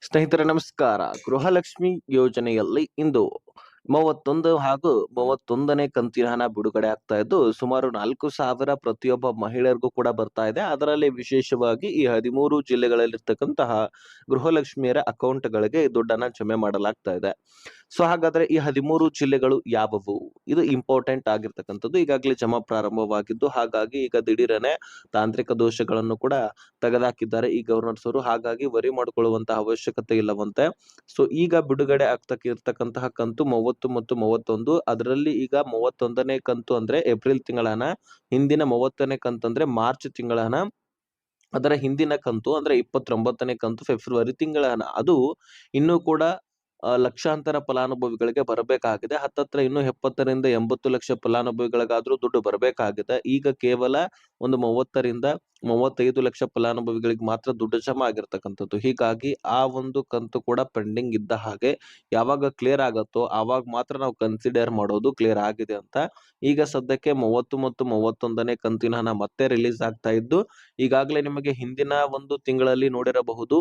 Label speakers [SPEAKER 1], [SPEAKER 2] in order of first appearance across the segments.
[SPEAKER 1] ಸ್ನೇಹಿತರೆ ನಮಸ್ಕಾರ. ಗೃಹಲಕ್ಷ್ಮಿ ಯೋಜನೆಯಲ್ಲಿ ಇಂದು 31 ಹಾಗೂ 31ನೇ ಕಂತಿನ ಹಣ ಬಿಡುಗಡೆ ಆಗ್ತಾ ಇದ್ದು, ಸುಮಾರು 4,000 ಪ್ರತಿಯೊಬ್ಬ ಮಹಿಳೆಯರಿಗೂ ಕೂಡ ಬರ್ತಾ ಇದೆ. ಅದರಲ್ಲಿ ವಿಶೇಷವಾಗಿ ಈ 13 ಜಿಲ್ಲೆಗಳಲ್ಲಿರ್ತಕ್ಕಂತಹ ಗೃಹಲಕ್ಷ್ಮಿಯರ ಅಕೌಂಟ್‌ಗಳಿಗೆ ಈ ದುಡ್ಡನ್ನ ಜಮೆ ಮಾಡಲಾಗ್ತಾ ಇದೆ. ಸೊ ಹಾಗಾದ್ರೆ ಈ 13 ಜಿಲ್ಲೆಗಳು ಯಾವುವು? ಇದು ಇಂಪಾರ್ಟೆಂಟ್ ಆಗಿರ್ತಕ್ಕಂಥದ್ದು. ಈಗಾಗಲೇ ಜಮಾ ಪ್ರಾರಂಭವಾಗಿದ್ದು, ಹಾಗಾಗಿ ಈಗ ದಿಢೀರನೆ ತಾಂತ್ರಿಕ ದೋಷಗಳನ್ನು ಕೂಡ ತೆಗೆದುಹಾಕಿದ್ದಾರೆ ಈ ಗವರ್ನರ್ಸ್ ಅವರು. ಹಾಗಾಗಿ ವರಿ ಮಾಡಿಕೊಳ್ಳುವಂತಹ ಅವಶ್ಯಕತೆ ಇಲ್ಲವಂತೆ. ಸೊ ಈಗ ಬಿಡುಗಡೆ ಇರ್ತಕ್ಕಂತಹ ಕಂತು 30 ಮತ್ತು 31. ಅದರಲ್ಲಿ ಈಗ 31ನೇ ಕಂತು ಅಂದ್ರೆ ಏಪ್ರಿಲ್ ತಿಂಗಳ ಹಣ, ಹಿಂದಿನ 30ನೇ ಕಂತು ಅಂದ್ರೆ ಮಾರ್ಚ್ ತಿಂಗಳ ಹಣ, ಅದರ ಹಿಂದಿನ ಕಂತು ಅಂದ್ರೆ 29ನೇ ಕಂತು ಫೆಬ್ರವರಿ ತಿಂಗಳ ಹಣ. ಅದು ಇನ್ನೂ ಕೂಡ ಲಕ್ಷಾಂತರ ಫಲಾನುಭವಿಗಳಿಗೆ ಬರಬೇಕಾಗಿದೆ. ಹತ್ತತ್ರ ಇನ್ನೂ 70ರಿಂದ 80 ಲಕ್ಷ ಫಲಾನುಭವಿಗಳಿಗಾದ್ರೂ ದುಡ್ಡು ಬರಬೇಕಾಗಿದೆ. ಈಗ ಕೇವಲ ಒಂದು 30ರಿಂದ 35 ಲಕ್ಷ ಫಲಾನುಭವಿಗಳಿಗೆ ಮಾತ್ರ ದುಡ್ಡು ಜಮಾ ಆಗಿರ್ತಕ್ಕಂಥದ್ದು. ಹೀಗಾಗಿ ಆ ಒಂದು ಕಂತು ಕೂಡ ಪೆಂಡಿಂಗ್ ಇದ್ದ ಹಾಗೆ. ಯಾವಾಗ ಕ್ಲಿಯರ್ ಆಗತ್ತೋ ಆವಾಗ ಮಾತ್ರ ನಾವು ಕನ್ಸಿಡರ್ ಮಾಡೋದು ಕ್ಲಿಯರ್ ಆಗಿದೆ ಅಂತ. ಈಗ ಸದ್ಯಕ್ಕೆ 30 ಮತ್ತು 31ನೇ ಕಂತಿನ ಹಣ ಮತ್ತೆ ರಿಲೀಸ್ ಆಗ್ತಾ ಇದ್ದು, ಈಗಾಗಲೇ ನಿಮಗೆ ಹಿಂದಿನ ಒಂದು ತಿಂಗಳಲ್ಲಿ ನೋಡಿರಬಹುದು,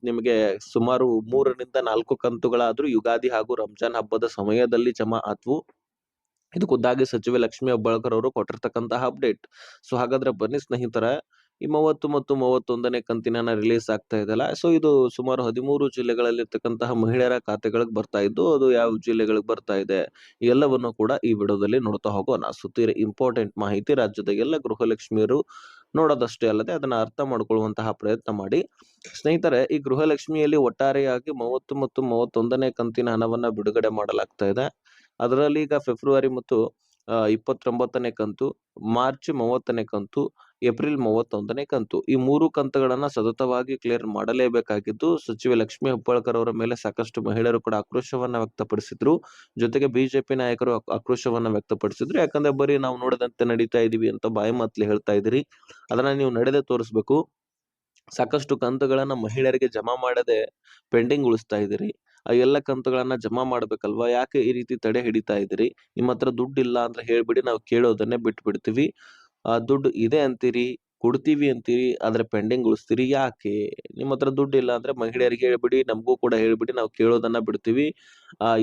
[SPEAKER 1] ನಿಮಗೆ ಸುಮಾರು 3ರಿಂದ 4 ಕಂತುಗಳಾದ್ರೂ ಯುಗಾದಿ ಹಾಗೂ ರಂಜಾನ್ ಹಬ್ಬದ ಸಮಯದಲ್ಲಿ ಜಮಾ ಆದ್ವು. ಇದು ಖುದ್ದಾಗಿ ಸಚಿವೆ ಲಕ್ಷ್ಮಿ ಹೆಬ್ಬಾಳ್ಕರ್ ಅವರು ಕೊಟ್ಟಿರ್ತಕ್ಕಂತಹ ಅಪ್ಡೇಟ್. ಸೊ ಹಾಗಾದ್ರೆ ಬನ್ನಿ ಸ್ನೇಹಿತರ, ಈ 30 ಮತ್ತು 31ನೇ ಕಂತಿನ ಹಣ ರಿಲೀಸ್ ಆಗ್ತಾ ಇದೆಯಲ್ಲ, ಸೊ ಇದು ಸುಮಾರು 13 ಜಿಲ್ಲೆಗಳಲ್ಲಿರ್ತಕ್ಕಂತಹ ಮಹಿಳೆಯರ ಖಾತೆಗಳಿಗೆ ಬರ್ತಾ ಇದ್ದು, ಅದು ಯಾವ ಜಿಲ್ಲೆಗಳಿಗೆ ಬರ್ತಾ ಇದೆ ಎಲ್ಲವನ್ನು ಕೂಡ ಈ ವಿಡಿಯೋದಲ್ಲಿ ನೋಡ್ತಾ ಹೋಗೋಣ. ಸುತ್ತಿ ಇಂಪಾರ್ಟೆಂಟ್ ಮಾಹಿತಿ ರಾಜ್ಯದ ಎಲ್ಲ ಗೃಹಲಕ್ಷ್ಮಿಯರು ನೋಡೋದಷ್ಟೇ ಅಲ್ಲದೆ ಅದನ್ನ ಅರ್ಥ ಮಾಡ್ಕೊಳ್ಳುವಂತಹ ಪ್ರಯತ್ನ ಮಾಡಿ. ಸ್ನೇಹಿತರೆ, ಈ ಗೃಹಲಕ್ಷ್ಮಿಯಲ್ಲಿ ಒಟ್ಟಾರೆಯಾಗಿ 30 ಮತ್ತು 31ನೇ ಕಂತಿನ ಹಣವನ್ನ ಬಿಡುಗಡೆ ಮಾಡಲಾಗ್ತಾ ಇದೆ. ಅದರಲ್ಲಿ ಈಗ ಫೆಬ್ರವರಿ ಮತ್ತು 29ನೇ ಕಂತು, ಮಾರ್ಚ್ 30ನೇ ಕಂತು, ಏಪ್ರಿಲ್ 31ನೇ ಕಂತು, ಈ 3 ಕಂತುಗಳನ್ನ ಸತತವಾಗಿ ಕ್ಲಿಯರ್ ಮಾಡಲೇಬೇಕಾಗಿದ್ದು, ಸಚಿವೆ ಲಕ್ಷ್ಮಿ ಹೆಬ್ಬಾಳ್ಕರ್ ಅವರ ಮೇಲೆ ಸಾಕಷ್ಟು ಮಹಿಳೆಯರು ಕೂಡ ಆಕ್ರೋಶವನ್ನ ವ್ಯಕ್ತಪಡಿಸಿದ್ರು. ಜೊತೆಗೆ ಬಿಜೆಪಿ ನಾಯಕರು ಆಕ್ರೋಶವನ್ನ ವ್ಯಕ್ತಪಡಿಸಿದ್ರು. ಯಾಕಂದ್ರೆ ಬರೀ ನಾವು ನೋಡದಂತೆ ನಡೀತಾ ಇದೀವಿ ಅಂತ ಬಾಯಿ ಮಾತ್ಲಿ ಹೇಳ್ತಾ ಇದ್ದೀರಿ. ಅದನ್ನ ನೀವು ನಡೆದೇ ತೋರಿಸ್ಬೇಕು. ಸಾಕಷ್ಟು ಕಂತುಗಳನ್ನ ಮಹಿಳೆಯರಿಗೆ ಜಮಾ ಮಾಡದೆ ಪೆಂಡಿಂಗ್ ಉಳಿಸ್ತಾ ಇದ್ದೀರಿ. ಆ ಎಲ್ಲ ಕಂತುಗಳನ್ನ ಜಮಾ ಮಾಡ್ಬೇಕಲ್ವಾ? ಯಾಕೆ ಈ ರೀತಿ ತಡೆ ಹಿಡಿತಾ ಇದ್ದೀರಿ? ನಿಮ್ಮ ಹತ್ರ ದುಡ್ಡಿಲ್ಲ ಅಂದ್ರೆ ಹೇಳ್ಬಿಡಿ, ನಾವು ಕೇಳೋದನ್ನೇ ಬಿಟ್ಬಿಡ್ತೀವಿ. ದುಡ್ಡು ಇದೆ ಅಂತೀರಿ, ಕೊಡ್ತೀವಿ ಅಂತೀರಿ, ಆದ್ರೆ ಪೆಂಡಿಂಗ್ ಉಳಿಸ್ತೀರಿ ಯಾಕೆ? ನಿಮ್ಮ ಹತ್ರ ದುಡ್ಡಿಲ್ಲ ಅಂದ್ರೆ ಮಹಿಳೆಯರಿಗೆ ಹೇಳ್ಬಿಡಿ, ನಮಗೂ ಕೂಡ ಹೇಳ್ಬಿಡಿ, ನಾವು ಕೇಳೋದನ್ನ ಬಿಡ್ತೀವಿ.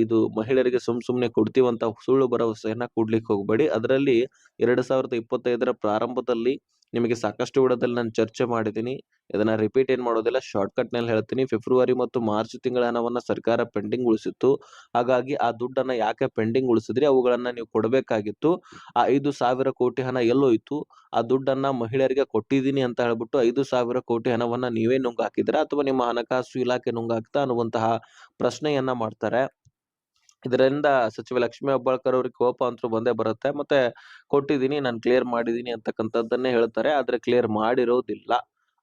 [SPEAKER 1] ಇದು ಮಹಿಳೆಯರಿಗೆ ಸುಮ್ನೆ ಕೊಡ್ತೀವಂತ ಸುಳ್ಳು ಭರವಸೆಯನ್ನ ಕೊಡ್ಲಿಕ್ಕೆ ಹೋಗ್ಬೇಡಿ. ಅದರಲ್ಲಿ 2025ರ ಪ್ರಾರಂಭದಲ್ಲಿ ನಿಮಗೆ ಸಾಕಷ್ಟು ವಿಡಿಯೋದಲ್ಲಿ ನಾನು ಚರ್ಚೆ ಮಾಡಿದ್ದೀನಿ. ಇದನ್ನ ರಿಪೀಟ್ ಏನ್ ಮಾಡೋದಿಲ್ಲ, ಶಾರ್ಟ್ ಕಟ್ ನಲ್ಲಿ ಹೇಳ್ತೀನಿ. ಫೆಬ್ರವರಿ ಮತ್ತು ಮಾರ್ಚ್ ತಿಂಗಳ ಹಣವನ್ನ ಸರ್ಕಾರ ಪೆಂಡಿಂಗ್ ಉಳಿಸಿತ್ತು. ಹಾಗಾಗಿ ಆ ದುಡ್ಡನ್ನ ಯಾಕೆ ಪೆಂಡಿಂಗ್ ಉಳಿಸಿದ್ರಿ? ಅವುಗಳನ್ನ ನೀವು ಕೊಡಬೇಕಾಗಿತ್ತು. ಆ 5,000 ಕೋಟಿ ಹಣ ಎಲ್ಲೋಯ್ತು? ಆ ದುಡ್ಡನ್ನ ಮಹಿಳೆಯರಿಗೆ ಕೊಟ್ಟಿದ್ದೀನಿ ಅಂತ ಹೇಳ್ಬಿಟ್ಟು 5,000 ಕೋಟಿ ಹಣವನ್ನ ನೀವೇ ನುಂಗ್ ಹಾಕಿದ್ರಾ ಅಥವಾ ನಿಮ್ಮ ಹಣಕಾಸು ಇಲಾಖೆ ನುಂಗ್ ಹಾಕ್ತಾ ಅನ್ನುವಂತಹ ಪ್ರಶ್ನೆಯನ್ನ ಮಾಡ್ತಾರೆ. ಇದರಿಂದ ಸಚಿವೆ ಲಕ್ಷ್ಮಿ ಹೆಬ್ಬಾಳ್ಕರ್ ಅವ್ರಿಗೆ ಕೋಪ ಅಂತೂ ಬಂದೇ ಬರುತ್ತೆ. ಮತ್ತೆ ಕೊಟ್ಟಿದ್ದೀನಿ, ನಾನು ಕ್ಲಿಯರ್ ಮಾಡಿದ್ದೀನಿ ಅಂತಕ್ಕಂಥದ್ದನ್ನೇ ಹೇಳ್ತಾರೆ. ಆದ್ರೆ ಕ್ಲಿಯರ್ ಮಾಡಿರೋದಿಲ್ಲ.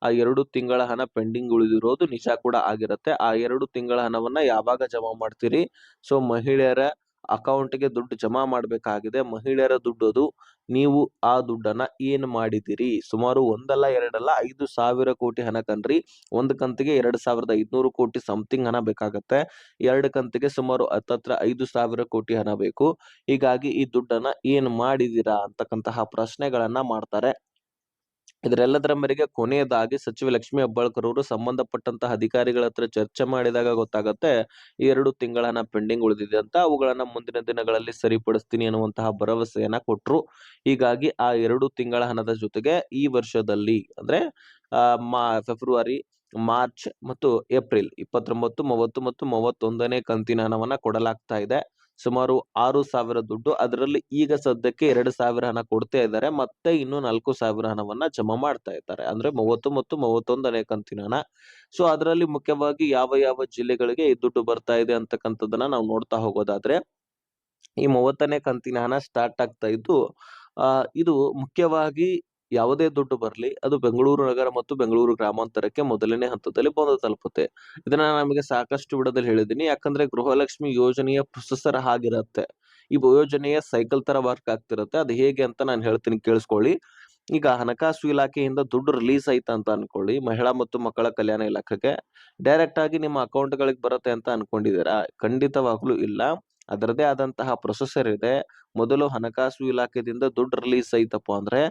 [SPEAKER 1] ಆ 2 ತಿಂಗಳ ಹಣ ಪೆಂಡಿಂಗ್ ಉಳಿದಿರೋದು ನಿಜ ಕೂಡ ಆಗಿರುತ್ತೆ. ಆ 2 ತಿಂಗಳ ಹಣವನ್ನ ಯಾವಾಗ ಜಮಾ ಮಾಡ್ತೀರಿ? ಸೊ ಮಹಿಳೆಯರ ಅಕೌಂಟ್‌ಗೆ ದುಡ್ಡು ಜಮಾ ಮಾಡ್ಬೇಕಾಗಿದೆ. ಮಹಿಳೆಯರ ದುಡ್ಡು ಅದು. ನೀವು ಆ ದುಡ್ಡನ್ನ ಏನ್ ಮಾಡಿದಿರಿ? ಸುಮಾರು ಒಂದಲ್ಲ ಎರಡಲ್ಲ 5,000 ಕೋಟಿ ಹಣ ಕಣ್ರೀ. ಒಂದು ಕಂತಿಗೆ 2,500 ಕೋಟಿ ಸಮಥಿಂಗ್ ಹಣ ಬೇಕಾಗತ್ತೆ. 2 ಕಂತಿಗೆ ಸುಮಾರು ಹತ್ತತ್ರ 5,000 ಕೋಟಿ ಹಣ ಬೇಕು. ಹೀಗಾಗಿ ಈ ದುಡ್ಡನ್ನ ಏನ್ ಮಾಡಿದೀರಾ ಅಂತಕ್ಕಂತಹ ಪ್ರಶ್ನೆಗಳನ್ನ ಮಾಡ್ತಾರೆ. ಇದರೆಲ್ಲದರ ಮೇರೆಗೆ ಕೊನೆಯದಾಗಿ ಸಚಿವೆ ಲಕ್ಷ್ಮಿ ಹೆಬ್ಬಾಳ್ಕರ್ ಅವರು ಸಂಬಂಧಪಟ್ಟಂತಹ ಅಧಿಕಾರಿಗಳ ಹತ್ರ ಚರ್ಚೆ ಮಾಡಿದಾಗ ಗೊತ್ತಾಗತ್ತೆ, ಈ 2 ತಿಂಗಳ ಹಣ ಪೆಂಡಿಂಗ್ ಉಳಿದಿದೆ ಅಂತ. ಅವುಗಳನ್ನ ಮುಂದಿನ ದಿನಗಳಲ್ಲಿ ಸರಿಪಡಿಸ್ತೀನಿ ಅನ್ನುವಂತಹ ಭರವಸೆಯನ್ನ ಕೊಟ್ರು. ಹೀಗಾಗಿ ಆ 2 ತಿಂಗಳ ಹಣದ ಜೊತೆಗೆ ಈ ವರ್ಷದಲ್ಲಿ ಅಂದ್ರೆ ಫೆಬ್ರವರಿ, ಮಾರ್ಚ್ ಮತ್ತು ಏಪ್ರಿಲ್ 29, 30 ಮತ್ತು 31ನೇ ಕಂತಿನ ಹಣವನ್ನ ಕೊಡಲಾಗ್ತಾ ಇದೆ. ಸುಮಾರು 6,000 ದುಡ್ಡು. ಅದರಲ್ಲಿ ಈಗ ಸದ್ಯಕ್ಕೆ 2,000 ಹಣ ಕೊಡ್ತಾ ಇದ್ದಾರೆ. ಮತ್ತೆ ಇನ್ನು 4,000 ಹಣವನ್ನ ಜಮಾ ಮಾಡ್ತಾ ಇದ್ದಾರೆ. ಅಂದ್ರೆ 30 ಮತ್ತು 31ನೇ ಕಂತಿನ ಹಣ. ಸೊ ಅದರಲ್ಲಿ ಮುಖ್ಯವಾಗಿ ಯಾವ ಯಾವ ಜಿಲ್ಲೆಗಳಿಗೆ ಈ ದುಡ್ಡು ಬರ್ತಾ ಇದೆ ಅಂತಕ್ಕಂಥದ್ದನ್ನ ನಾವು ನೋಡ್ತಾ ಹೋಗೋದಾದ್ರೆ, ಈ 30ನೇ ಕಂತಿನ ಹಣ ಸ್ಟಾರ್ಟ್ ಆಗ್ತಾ ಇದ್ದು, ಇದು ಮುಖ್ಯವಾಗಿ ಯಾವುದೇ ದುಡ್ಡು ಬರ್ಲಿ, ಅದು ಬೆಂಗಳೂರು ನಗರ ಮತ್ತು ಬೆಂಗಳೂರು ಗ್ರಾಮಾಂತರಕ್ಕೆ ಮೊದಲನೇ ಹಂತದಲ್ಲಿ ಬಂದು ತಲುಪುತ್ತೆ. ಇದನ್ನ ನಾನು ನಿಮಗೆ ಸಾಕಷ್ಟು ವಿಡಿಯೋದಲ್ಲಿ ಹೇಳಿದ್ದೀನಿ. ಯಾಕಂದ್ರೆ ಗೃಹಲಕ್ಷ್ಮಿ ಯೋಜನೆಯ ಪ್ರೊಸೆಸರ್ ಹಾಗಿರತ್ತೆ. ಈ ಯೋಜನೆಯ ಸೈಕಲ್ ತರ ವರ್ಕ್ ಆಗ್ತಿರತ್ತೆ. ಅದು ಹೇಗೆ ಅಂತ ನಾನು ಹೇಳ್ತೀನಿ, ಕೇಳಿಸ್ಕೊಳ್ಳಿ. ಈಗ ಹಣಕಾಸು ಇಲಾಖೆಯಿಂದ ದುಡ್ಡು ರಿಲೀಸ್ ಆಯ್ತಾ ಅಂತ ಅನ್ಕೊಳ್ಳಿ, ಮಹಿಳಾ ಮತ್ತು ಮಕ್ಕಳ ಕಲ್ಯಾಣ ಇಲಾಖೆಗೆ ಡೈರೆಕ್ಟ್ ಆಗಿ ನಿಮ್ಮ ಅಕೌಂಟ್‌ಗಳಿಗೆ ಬರುತ್ತೆ ಅಂತ ಅನ್ಕೊಂಡಿದ್ದೀರಾ? ಖಂಡಿತವಾಗ್ಲೂ ಇಲ್ಲ. ಅದರದೇ ಆದಂತಹ ಪ್ರೊಸೆಸರ್ ಇದೆ. ಮೊದಲು ಹಣಕಾಸು ಇಲಾಖೆದಿಂದ ದುಡ್ಡು ರಿಲೀಸ್ ಆಯ್ತಪ್ಪ ಅಂದ್ರೆ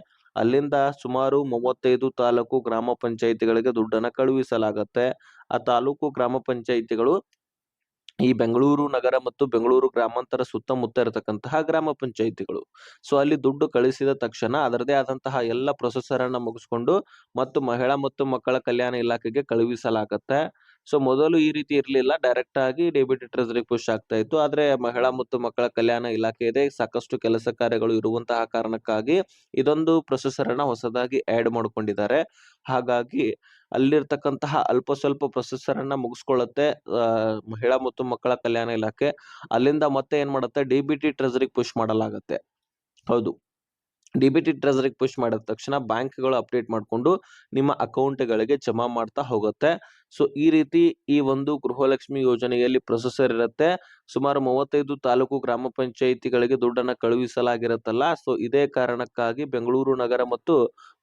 [SPEAKER 1] ಅಲ್ಲಿಂದ ಸುಮಾರು 35 ತಾಲೂಕು ಗ್ರಾಮ ಪಂಚಾಯಿತಿಗಳಿಗೆ ದುಡ್ಡನ್ನ ಕಳುಹಿಸಲಾಗತ್ತೆ. ಆ ತಾಲೂಕು ಗ್ರಾಮ ಪಂಚಾಯಿತಿಗಳು ಈ ಬೆಂಗಳೂರು ನಗರ ಮತ್ತು ಬೆಂಗಳೂರು ಗ್ರಾಮಾಂತರ ಸುತ್ತಮುತ್ತ ಇರತಕ್ಕಂತಹ ಗ್ರಾಮ ಪಂಚಾಯಿತಿಗಳು. ಸೊ ಅಲ್ಲಿ ದುಡ್ಡು ಕಳಿಸಿದ ತಕ್ಷಣ ಅದರದೇ ಆದಂತಹ ಎಲ್ಲ ಪ್ರೊಸೆಸರ್ ಅನ್ನ ಮುಗಿಸ್ಕೊಂಡು ಮತ್ತು ಮಹಿಳಾ ಮತ್ತು ಮಕ್ಕಳ ಕಲ್ಯಾಣ ಇಲಾಖೆಗೆ ಕಳುಹಿಸಲಾಗತ್ತೆ. ಸೊ ಮೊದಲು ಈ ರೀತಿ ಇರ್ಲಿಲ್ಲ. ಡೈರೆಕ್ಟ್ ಆಗಿ ಡೆಬಿಟ್ ಟ್ರೆಜರಿ ಪುಷ್ ಆಗ್ತಾ ಇತ್ತು. ಆದ್ರೆ ಮಹಿಳಾ ಮತ್ತು ಮಕ್ಕಳ ಕಲ್ಯಾಣ ಇಲಾಖೆಯದೇ ಸಾಕಷ್ಟು ಕೆಲಸ ಕಾರ್ಯಗಳು ಇರುವಂತಹ ಕಾರಣಕ್ಕಾಗಿ ಇದೊಂದು ಪ್ರೊಸೆಸರ್ ಅನ್ನ ಹೊಸದಾಗಿ ಆಡ್ ಮಾಡ್ಕೊಂಡಿದ್ದಾರೆ. ಹಾಗಾಗಿ ಅಲ್ಲಿರ್ತಕ್ಕಂತಹ ಅಲ್ಪ ಸ್ವಲ್ಪ ಪ್ರೊಸೆಸರ್ ಅನ್ನ ಮುಗಿಸ್ಕೊಳ್ಳುತ್ತೆ ಮಹಿಳಾ ಮತ್ತು ಮಕ್ಕಳ ಕಲ್ಯಾಣ ಇಲಾಖೆ. ಅಲ್ಲಿಂದ ಮತ್ತೆ ಏನ್ ಮಾಡುತ್ತೆ, ಡಿಬಿಟಿ ಟ್ರೆಜರಿಗೆ ಪುಷ್ ಮಾಡಲಾಗುತ್ತೆ. ಹೌದು, ಡಿಬಿಟಿ ಟ್ರೆಜರಿಗೆ ಪುಷ್ ಮಾಡಿದ ತಕ್ಷಣ ಬ್ಯಾಂಕ್ಗಳು ಅಪ್ಡೇಟ್ ಮಾಡಿಕೊಂಡು ನಿಮ್ಮ ಅಕೌಂಟ್ಗಳಿಗೆ ಜಮಾ ಮಾಡ್ತಾ ಹೋಗುತ್ತೆ. ಸೊ ಈ ರೀತಿ ಈ ಒಂದು ಗೃಹಲಕ್ಷ್ಮಿ ಯೋಜನೆಯಲ್ಲಿ ಪ್ರೊಸೆಸರ್ ಇರುತ್ತೆ. ಸುಮಾರು 35 ತಾಲೂಕು ಗ್ರಾಮ ಪಂಚಾಯಿತಿಗಳಿಗೆ ದುಡ್ಡನ್ನ ಕಳುಹಿಸಲಾಗಿರುತ್ತಲ್ಲ. ಸೊ ಇದೇ ಕಾರಣಕ್ಕಾಗಿ ಬೆಂಗಳೂರು ನಗರ ಮತ್ತು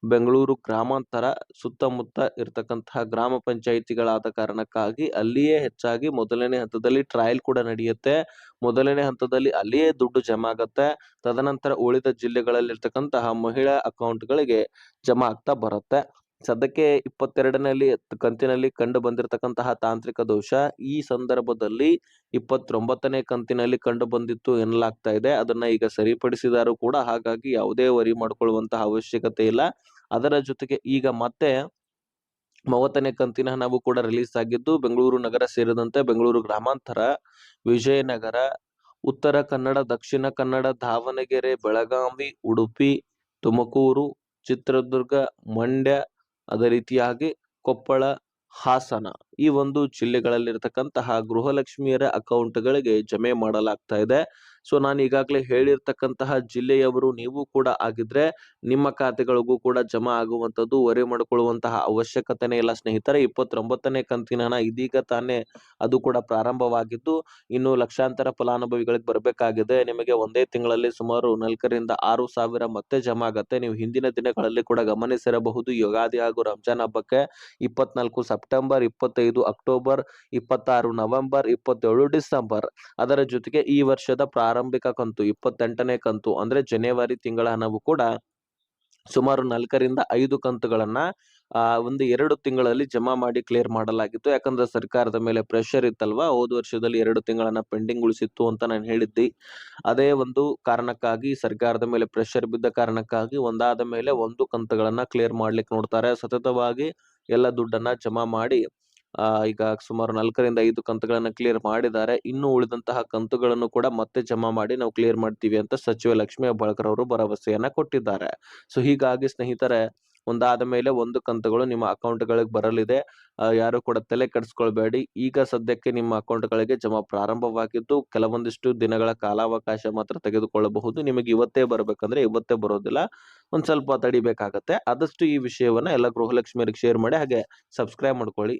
[SPEAKER 1] ಬೆಂಗಳೂರು ಗ್ರಾಮಾಂತರ ಸುತ್ತಮುತ್ತ ಇರತಕ್ಕಂತಹ ಗ್ರಾಮ ಪಂಚಾಯಿತಿಗಳಾದ ಕಾರಣಕ್ಕಾಗಿ ಅಲ್ಲಿಯೇ ಹೆಚ್ಚಾಗಿ ಮೊದಲನೇ ಹಂತದಲ್ಲಿ ಟ್ರಯಲ್ ಕೂಡ ನಡೆಯುತ್ತೆ. ಮೊದಲನೇ ಹಂತದಲ್ಲಿ ಅಲ್ಲಿಯೇ ದುಡ್ಡು ಜಮಾ ಆಗತ್ತೆ. ತದನಂತರ ಉಳಿದ ಜಿಲ್ಲೆಗಳಲ್ಲಿರ್ತಕ್ಕಂತಹ ಮಹಿಳಾ ಅಕೌಂಟ್ಗಳಿಗೆ ಜಮಾ ಆಗ್ತಾ ಬರುತ್ತೆ. ಸದ್ಯಕ್ಕೆ 22ನೇ ಕಂತಿನಲ್ಲಿ ಕಂಡು ಬಂದಿರತಕ್ಕಂತಹ ತಾಂತ್ರಿಕ ದೋಷ ಈ ಸಂದರ್ಭದಲ್ಲಿ 29ನೇ ಕಂತಿನಲ್ಲಿ ಕಂಡು ಬಂದಿತ್ತು ಎನ್ನಲಾಗ್ತಾ ಇದೆ. ಅದನ್ನ ಈಗ ಸರಿಪಡಿಸಿದಾರು ಕೂಡ. ಹಾಗಾಗಿ ಯಾವುದೇ ವರಿ ಮಾಡ್ಕೊಳ್ಳುವಂತಹ ಅವಶ್ಯಕತೆ ಇಲ್ಲ. ಅದರ ಜೊತೆಗೆ ಈಗ ಮತ್ತೆ 30ನೇ ಕಂತಿನ ಹಣವು ಕೂಡ ರಿಲೀಸ್ ಆಗಿದ್ದು ಬೆಂಗಳೂರು ನಗರ ಸೇರಿದಂತೆ ಬೆಂಗಳೂರು ಗ್ರಾಮಾಂತರ, ವಿಜಯನಗರ, ಉತ್ತರ ಕನ್ನಡ, ದಕ್ಷಿಣ ಕನ್ನಡ, ದಾವಣಗೆರೆ, ಬೆಳಗಾವಿ, ಉಡುಪಿ, ತುಮಕೂರು, ಚಿತ್ರದುರ್ಗ, ಮಂಡ್ಯ, ಅದೇ ರೀತಿಯಾಗಿ ಕೊಪ್ಪಳ, ಹಾಸನ ಈ ಒಂದು ಜಿಲ್ಲೆಗಳಲ್ಲಿರ್ತಕ್ಕಂತಹ ಗೃಹಲಕ್ಷ್ಮಿಯರ ಅಕೌಂಟ್ಗಳಿಗೆ ಜಮೆ ಮಾಡಲಾಗ್ತಾ ಇದೆ. ಸೊ ನಾನು ಈಗಾಗಲೇ ಹೇಳಿರ್ತಕ್ಕಂತಹ ಜಿಲ್ಲೆಯವರು ನೀವು ಕೂಡ ಆಗಿದ್ರೆ ನಿಮ್ಮ ಖಾತೆಗಳಿಗೂ ಕೂಡ ಜಮಾ ಆಗುವಂತದ್ದು ವರಿ ಮಾಡಿಕೊಳ್ಳುವಂತಹ ಅವಶ್ಯಕತೆನೇ ಇಲ್ಲ ಸ್ನೇಹಿತರೆ. 29ನೇ ಕಂತಿನ ಹಣ ಇದೀಗ ತಾನೇ ಅದು ಕೂಡ ಪ್ರಾರಂಭವಾಗಿದ್ದು ಇನ್ನು ಲಕ್ಷಾಂತರ ಫಲಾನುಭವಿಗಳಿಗೆ ಬರಬೇಕಾಗಿದೆ. ನಿಮಗೆ ಒಂದೇ ತಿಂಗಳಲ್ಲಿ ಸುಮಾರು 4ರಿಂದ 6 ಸಾವಿರ ಮತ್ತೆ ಜಮಾ ಆಗತ್ತೆ. ನೀವು ಹಿಂದಿನ ದಿನಗಳಲ್ಲಿ ಕೂಡ ಗಮನಿಸಿರಬಹುದು. ಯುಗಾದಿ ಹಾಗೂ ರಂಜಾನ್ ಹಬ್ಬಕ್ಕೆ 24 ಸೆಪ್ಟೆಂಬರ್, 25 ಅಕ್ಟೋಬರ್, 26 ನವೆಂಬರ್, 27 ಡಿಸೆಂಬರ್. ಅದರ ಜೊತೆಗೆ ಈ ವರ್ಷದ ಪ್ರಾರಂಭಿಕ ಕಂತು 28ನೇ ಕಂತು ಅಂದ್ರೆ ಜನವರಿ ತಿಂಗಳ ಹಣವು ಕೂಡ ಸುಮಾರು 4ರಿಂದ 5 ಕಂತುಗಳನ್ನ ಒಂದು 2 ತಿಂಗಳಲ್ಲಿ ಜಮಾ ಮಾಡಿ ಕ್ಲಿಯರ್ ಮಾಡಲಾಗಿತ್ತು. ಯಾಕಂದ್ರೆ ಸರ್ಕಾರದ ಮೇಲೆ ಪ್ರೆಷರ್ ಇತ್ತಲ್ವಾ. ಹೋದ ವರ್ಷದಲ್ಲಿ 2 ತಿಂಗಳನ್ನ ಪೆಂಡಿಂಗ್ ಉಳಿಸಿತ್ತು ಅಂತ ನಾನು ಹೇಳಿದ್ದೆ. ಅದೇ ಒಂದು ಕಾರಣಕ್ಕಾಗಿ ಸರ್ಕಾರದ ಮೇಲೆ ಪ್ರೆಷರ್ ಬಿದ್ದ ಕಾರಣಕ್ಕಾಗಿ ಒಂದಾದ ಮೇಲೆ ಒಂದು ಕಂತುಗಳನ್ನ ಕ್ಲಿಯರ್ ಮಾಡ್ಲಿಕ್ಕೆ ನೋಡ್ತಾರೆ. ಸತತವಾಗಿ ಎಲ್ಲ ದುಡ್ಡನ್ನ ಜಮಾ ಮಾಡಿ ಈಗ ಸುಮಾರು 4ರಿಂದ 5 ಕಂತುಗಳನ್ನ ಕ್ಲಿಯರ್ ಮಾಡಿದ್ದಾರೆ. ಇನ್ನು ಉಳಿದಂತಹ ಕಂತುಗಳನ್ನು ಕೂಡ ಮತ್ತೆ ಜಮಾ ಮಾಡಿ ನಾವು ಕ್ಲಿಯರ್ ಮಾಡ್ತೀವಿ ಅಂತ ಸಚಿವ ಲಕ್ಷ್ಮೀ ಹೆಬ್ಬಾಳ್ಕರ್ ಅವರು ಭರವಸೆಯನ್ನ ಕೊಟ್ಟಿದ್ದಾರೆ. ಸೊ ಹೀಗಾಗಿ ಸ್ನೇಹಿತರೆ ಒಂದಾದ ಮೇಲೆ ಒಂದು ಕಂತುಗಳು ನಿಮ್ಮ ಅಕೌಂಟ್ಗಳಿಗೆ ಬರಲಿದೆ. ಯಾರು ಕೂಡ ತಲೆ ಕೆಡಿಸ್ಕೊಳ್ಬೇಡಿ. ಈಗ ಸದ್ಯಕ್ಕೆ ನಿಮ್ಮ ಅಕೌಂಟ್ಗಳಿಗೆ ಜಮಾ ಪ್ರಾರಂಭವಾಗಿದ್ದು ಕೆಲವೊಂದಿಷ್ಟು ದಿನಗಳ ಕಾಲಾವಕಾಶ ಮಾತ್ರ ತೆಗೆದುಕೊಳ್ಳಬಹುದು. ನಿಮಗೆ ಇವತ್ತೇ ಬರ್ಬೇಕಂದ್ರೆ ಇವತ್ತೇ ಬರೋದಿಲ್ಲ, ಒಂದ್ ಸ್ವಲ್ಪ ತಡಿಬೇಕಾಗತ್ತೆ. ಆದಷ್ಟು ಈ ವಿಷಯವನ್ನ ಎಲ್ಲ ಗೃಹಲಕ್ಷ್ಮಿಯರಿಗೆ ಶೇರ್ ಮಾಡಿ, ಹಾಗೆ ಸಬ್ಸ್ಕ್ರೈಬ್ ಮಾಡ್ಕೊಳ್ಳಿ.